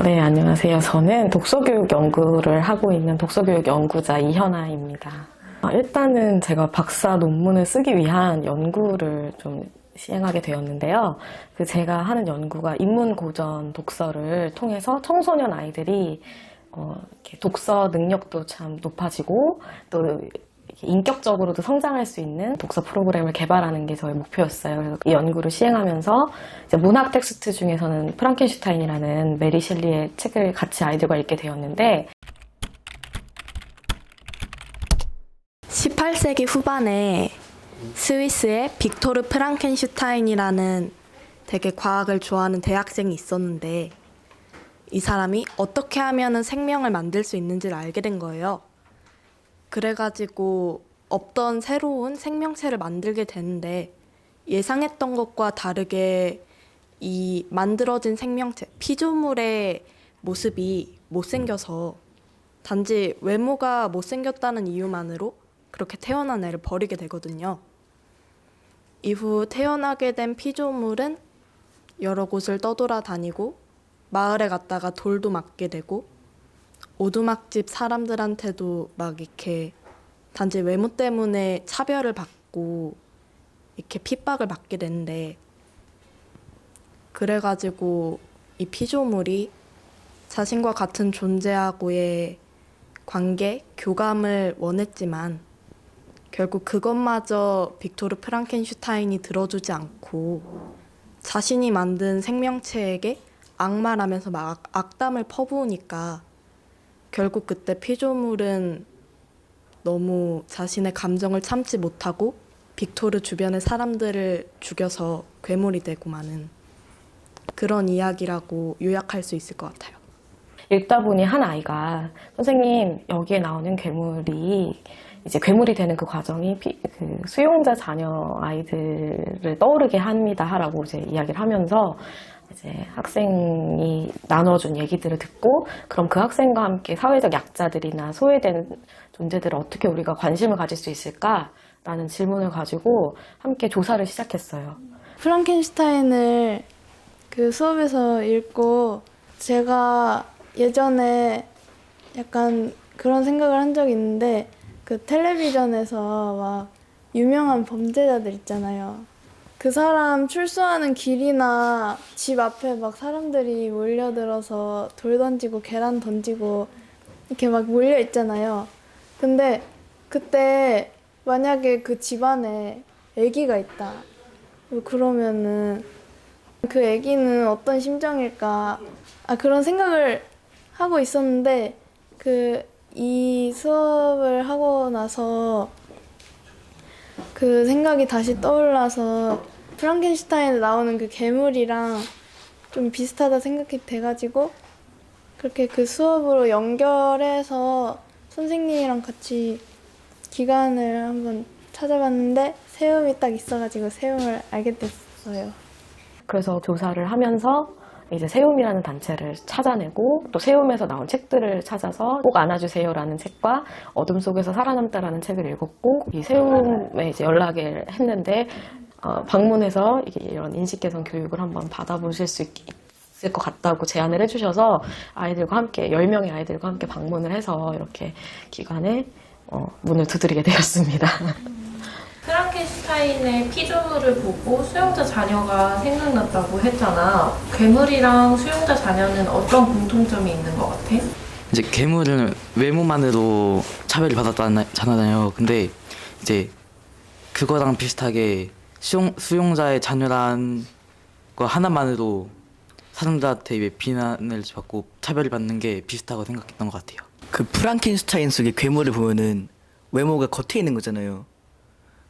네, 안녕하세요. 저는 독서교육 연구를 하고 있는 독서교육 연구자 이현아입니다. 일단은 제가 박사 논문을 쓰기 위한 연구를 좀 시행하게 되었는데요. 제가 하는 연구가 인문고전 독서를 통해서 청소년 아이들이 이렇게 독서 능력도 참 높아지고 또 인격적으로도 성장할 수 있는 독서 프로그램을 개발하는 게 저의 목표였어요. 그래서 이 연구를 시행하면서 이제 문학 텍스트 중에서는 프랑켄슈타인이라는 메리 셸리의 책을 같이 아이들과 읽게 되었는데 18세기 후반에 스위스의 빅토르 프랑켄슈타인이라는 되게 과학을 좋아하는 대학생이 있었는데 이 사람이 어떻게 하면 생명을 만들 수 있는지를 알게 된 거예요. 그래가지고 없던 새로운 생명체를 만들게 되는데 예상했던 것과 다르게 이 만들어진 생명체, 피조물의 모습이 못생겨서 단지 외모가 못생겼다는 이유만으로 그렇게 태어난 애를 버리게 되거든요. 이후 태어나게 된 피조물은 여러 곳을 떠돌아다니고 마을에 갔다가 돌도 맞게 되고 오두막집 사람들한테도 막 이렇게 단지 외모 때문에 차별을 받고 이렇게 핍박을 받게 되는데 그래가지고 이 피조물이 자신과 같은 존재하고의 관계, 교감을 원했지만 결국 그것마저 빅토르 프랑켄슈타인이 들어주지 않고 자신이 만든 생명체에게 악말하면서 막 악담을 퍼부으니까 결국 그때 피조물은 너무 자신의 감정을 참지 못하고 빅토르 주변의 사람들을 죽여서 괴물이 되고 마는 그런 이야기라고 요약할 수 있을 것 같아요. 읽다 보니 한 아이가 선생님 여기에 나오는 괴물이 이제 괴물이 되는 그 과정이 그 수용자 자녀 아이들을 떠오르게 합니다라고 이제 이야기를 하면서 이제 학생이 나눠준 얘기들을 듣고 그럼 그 학생과 함께 사회적 약자들이나 소외된 존재들을 어떻게 우리가 관심을 가질 수 있을까라는 질문을 가지고 함께 조사를 시작했어요. 프랑켄슈타인을 그 수업에서 읽고 제가 예전에 약간 그런 생각을 한 적이 있는데 그 텔레비전에서 막 유명한 범죄자들 있잖아요. 그 사람 출소하는 길이나 집 앞에 막 사람들이 몰려들어서 돌 던지고 계란 던지고 이렇게 막 몰려 있잖아요. 근데 그때 만약에 그 집안에 아기가 있다. 그러면은 그 아기는 어떤 심정일까? 그런 생각을 하고 있었는데 이 수업을 하고 나서 그 생각이 다시 떠올라서 프랑켄슈타인에 나오는 그 괴물이랑 좀 비슷하다 생각이 돼가지고 그렇게 그 수업으로 연결해서 선생님이랑 같이 기간을 한번 찾아봤는데 세움이 딱 있어가지고 세움을 알게 됐어요. 그래서 조사를 하면서 이제 세움이라는 단체를 찾아내고 또 세움에서 나온 책들을 찾아서 꼭 안아주세요라는 책과 어둠 속에서 살아남다라는 책을 읽었고 이 세움에 이제 연락을 했는데 방문해서 이런 인식 개선 교육을 한번 받아보실 수 있을 것 같다고 제안을 해주셔서 아이들과 함께 10명의 아이들과 함께 방문을 해서 이렇게 기관에 문을 두드리게 되었습니다. 프랑켄슈타인의 피조물을 보고 수용자 자녀가 생각났다고 했잖아. 괴물이랑 수용자 자녀는 어떤 공통점이 있는 것 같아? 이제 괴물은 외모만으로 차별을 받았잖아요. 근데 이제 그거랑 비슷하게 수용자의 자녀란 거 하나만으로 사람들한테 비난을 받고 차별을 받는 게 비슷하고 생각했던 것 같아요. 그 프랑켄슈타인 속의 괴물을 보면은 외모가 겉에 있는 거잖아요.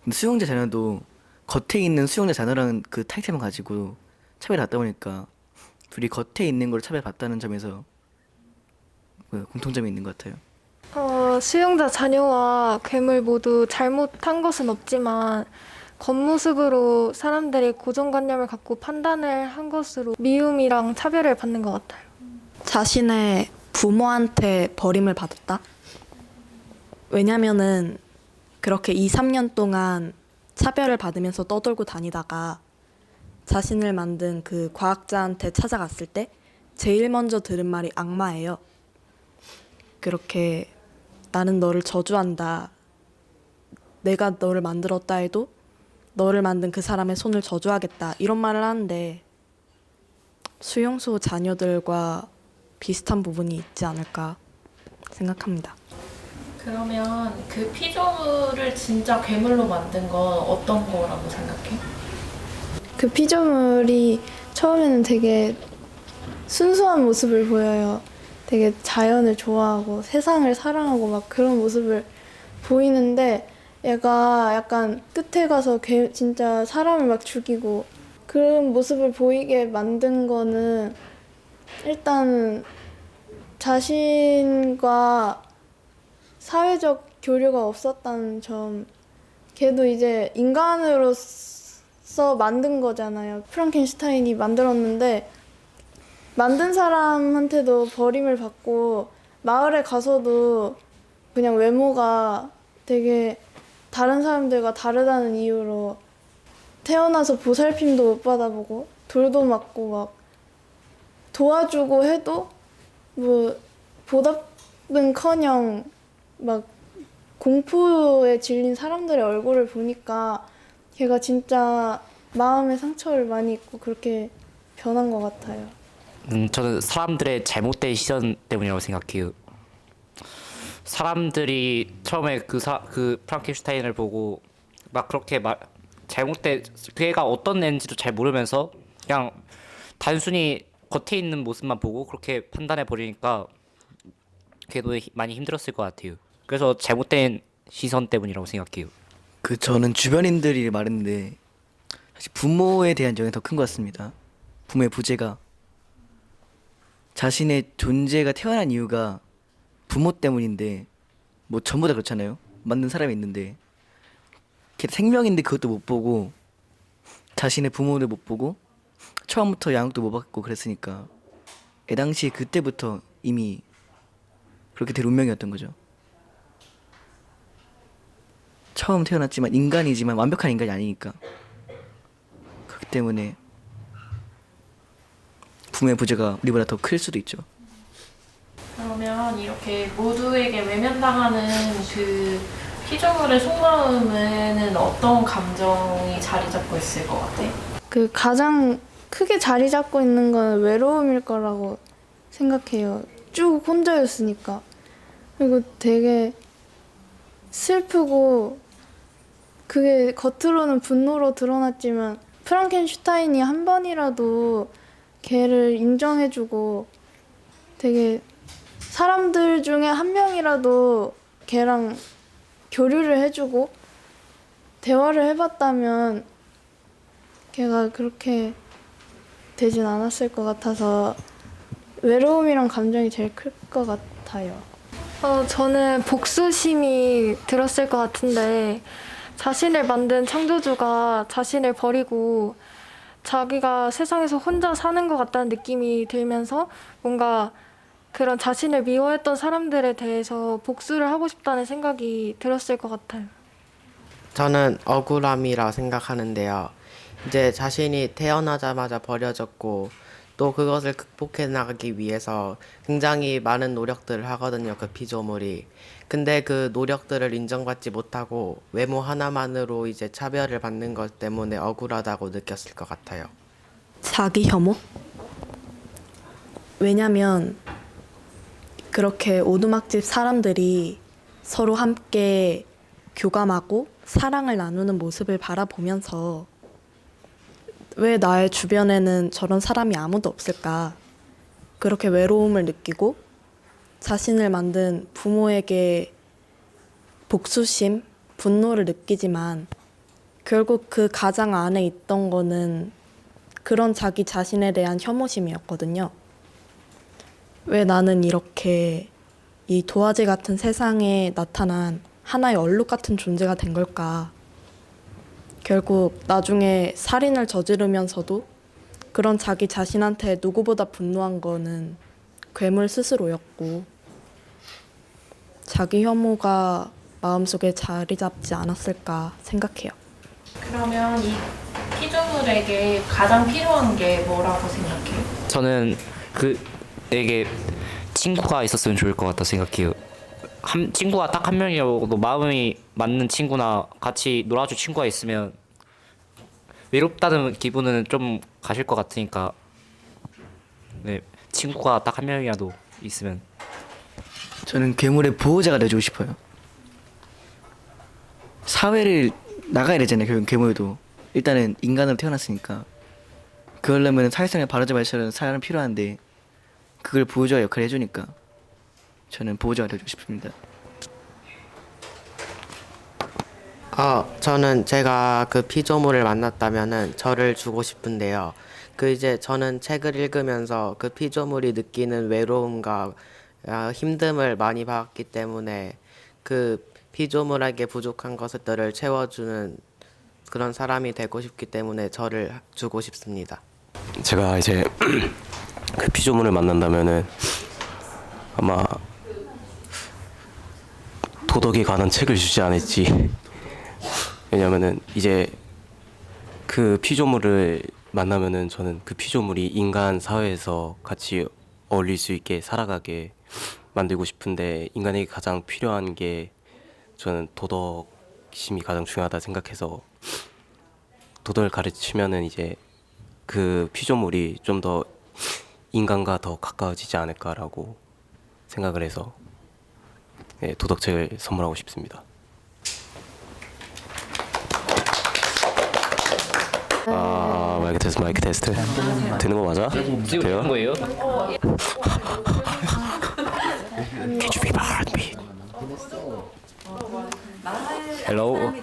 근데 수용자 자녀도 겉에 있는 수용자 자녀라는 그 타이틀만 가지고 차별을 받다 보니까 둘이 겉에 있는 걸 차별받다는 점에서 공통점이 있는 것 같아요. 수용자 자녀와 괴물 모두 잘못한 것은 없지만 겉모습으로 사람들이 고정관념을 갖고 판단을 한 것으로 미움이랑 차별을 받는 것 같아요. 자신의 부모한테 버림을 받았다? 왜냐면은 그렇게 2, 3년 동안 차별을 받으면서 떠돌고 다니다가 자신을 만든 그 과학자한테 찾아갔을 때 제일 먼저 들은 말이 악마예요. 그렇게 나는 너를 저주한다. 내가 너를 만들었다 해도 너를 만든 그 사람의 손을 저주하겠다. 이런 말을 하는데 수용소 자녀들과 비슷한 부분이 있지 않을까 생각합니다. 그러면 그 피조물을 진짜 괴물로 만든 건 어떤 거라고 생각해? 그 피조물이 처음에는 되게 순수한 모습을 보여요. 되게 자연을 좋아하고 세상을 사랑하고 막 그런 모습을 보이는데 얘가 약간 끝에 가서 진짜 사람을 막 죽이고 그런 모습을 보이게 만든 거는 일단 자신과 사회적 교류가 없었다는 점. 걔도 이제 인간으로서 만든 거잖아요. 프랑켄슈타인이 만들었는데 만든 사람한테도 버림을 받고 마을에 가서도 그냥 외모가 되게 다른 사람들과 다르다는 이유로 태어나서 보살핌도 못 받아보고 돌도 맞고 막 도와주고 해도 뭐 보답은커녕 막 공포에 질린 사람들의 얼굴을 보니까 걔가 진짜 마음의 상처를 많이 입고 그렇게 변한 것 같아요. 저는 사람들의 잘못된 시선 때문이라고 생각해요. 사람들이 처음에 그 프랑켄슈타인을 보고 막 그렇게 잘못된 그 애가 어떤 애인지도 잘 모르면서 그냥 단순히 겉에 있는 모습만 보고 그렇게 판단해 버리니까 걔도 많이 힘들었을 것 같아요. 그래서 잘못된 시선 때문이라고 생각해요. 저는 주변인들이 말했는데 사실 부모에 대한 영향이 더 큰 것 같습니다. 부모의 부재가 자신의 존재가 태어난 이유가 부모 때문인데 뭐 전부 다 그렇잖아요. 만든 사람이 있는데 걔 생명인데 그것도 못 보고 자신의 부모를 못 보고 처음부터 양육도 못 받고 그랬으니까 애 당시 그때부터 이미 그렇게 될 운명이었던 거죠. 처음 태어났지만 인간이지만 완벽한 인간이 아니니까 그렇기 때문에 부모의 부재가 우리보다 더 클 수도 있죠. 그러면 이렇게 모두에게 외면당하는 그 피조물의 속마음에는 어떤 감정이 자리 잡고 있을 것 같아? 그 가장 크게 자리 잡고 있는 건 외로움일 거라고 생각해요. 쭉 혼자였으니까. 그리고 되게 슬프고 그게 겉으로는 분노로 드러났지만 프랑켄슈타인이 한 번이라도 걔를 인정해주고 되게 사람들 중에 한 명이라도 걔랑 교류를 해주고 대화를 해봤다면 걔가 그렇게 되진 않았을 것 같아서 외로움이란 감정이 제일 클 것 같아요. 저는 복수심이 들었을 것 같은데 자신을 만든 창조주가 자신을 버리고 자기가 세상에서 혼자 사는 것 같다는 느낌이 들면서 뭔가 그런 자신을 미워했던 사람들에 대해서 복수를 하고 싶다는 생각이 들었을 것 같아요. 저는 억울함이라 생각하는데요. 이제 자신이 태어나자마자 버려졌고 또 그것을 극복해 나가기 위해서 굉장히 많은 노력들을 하거든요. 그 피조물이. 근데 그 노력들을 인정받지 못하고 외모 하나만으로 이제 차별을 받는 것 때문에 억울하다고 느꼈을 것 같아요. 자기 혐오? 왜냐면 그렇게 오두막집 사람들이 서로 함께 교감하고 사랑을 나누는 모습을 바라보면서 왜 나의 주변에는 저런 사람이 아무도 없을까? 그렇게 외로움을 느끼고 자신을 만든 부모에게 복수심, 분노를 느끼지만 결국 그 가장 안에 있던 거는 그런 자기 자신에 대한 혐오심이었거든요. 왜 나는 이렇게 이 도화지 같은 세상에 나타난 하나의 얼룩 같은 존재가 된 걸까? 결국 나중에 살인을 저지르면서도 그런 자기 자신한테 누구보다 분노한 거는 괴물 스스로였고 자기 혐오가 마음속에 자리 잡지 않았을까 생각해요. 그러면 이 피조물에게 가장 필요한 게 뭐라고 생각해? 저는 그에게 친구가 있었으면 좋을 것 같다 생각해요. 친구가 딱 한 명이라도 마음이 맞는 친구나 같이 놀아줄 친구가 있으면 외롭다는 기분은 좀 가실 것 같으니까 네, 친구가 딱 한 명이라도 있으면. 저는 괴물의 보호자가 되어주고 싶어요. 사회를 나가야 되잖아요. 결국 괴물도 일단은 인간으로 태어났으니까 그러려면 사회성을 바로잡아야 하는 사람이 필요한데 그걸 보호자 역할을 해주니까 저는 보호자가 되어주고 싶습니다. 저는 제가 그 피조물을 만났다면은 저를 주고 싶은데요. 이제 저는 책을 읽으면서 그 피조물이 느끼는 외로움과 힘듦을 많이 봤기 때문에 그 피조물에게 부족한 것들을 채워주는 그런 사람이 되고 싶기 때문에 저를 주고 싶습니다. 제가 이제 그 피조물을 만난다면은 아마 도덕에 관한 책을 주지 않을지. 왜냐면은 이제 그 피조물을 만나면은 저는 그 피조물이 인간 사회에서 같이 어울릴 수 있게 살아가게 만들고 싶은데 인간에게 가장 필요한 게 저는 도덕심이 가장 중요하다 생각해서 도덕을 가르치면은 이제 그 피조물이 좀 더 인간과 더 가까워지지 않을까라고 생각을 해서 도덕책을 선물하고 싶습니다. 마이크 테스트 되는 거 맞아? 지금 돼요? 되는 거예요? Can you be my heartbeat? Hello.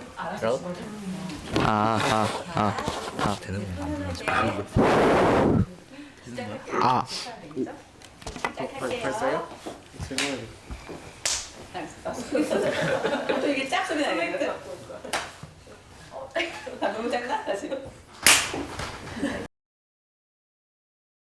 또 이게 짝 소리 나겠는데? 너무 작나? 다시.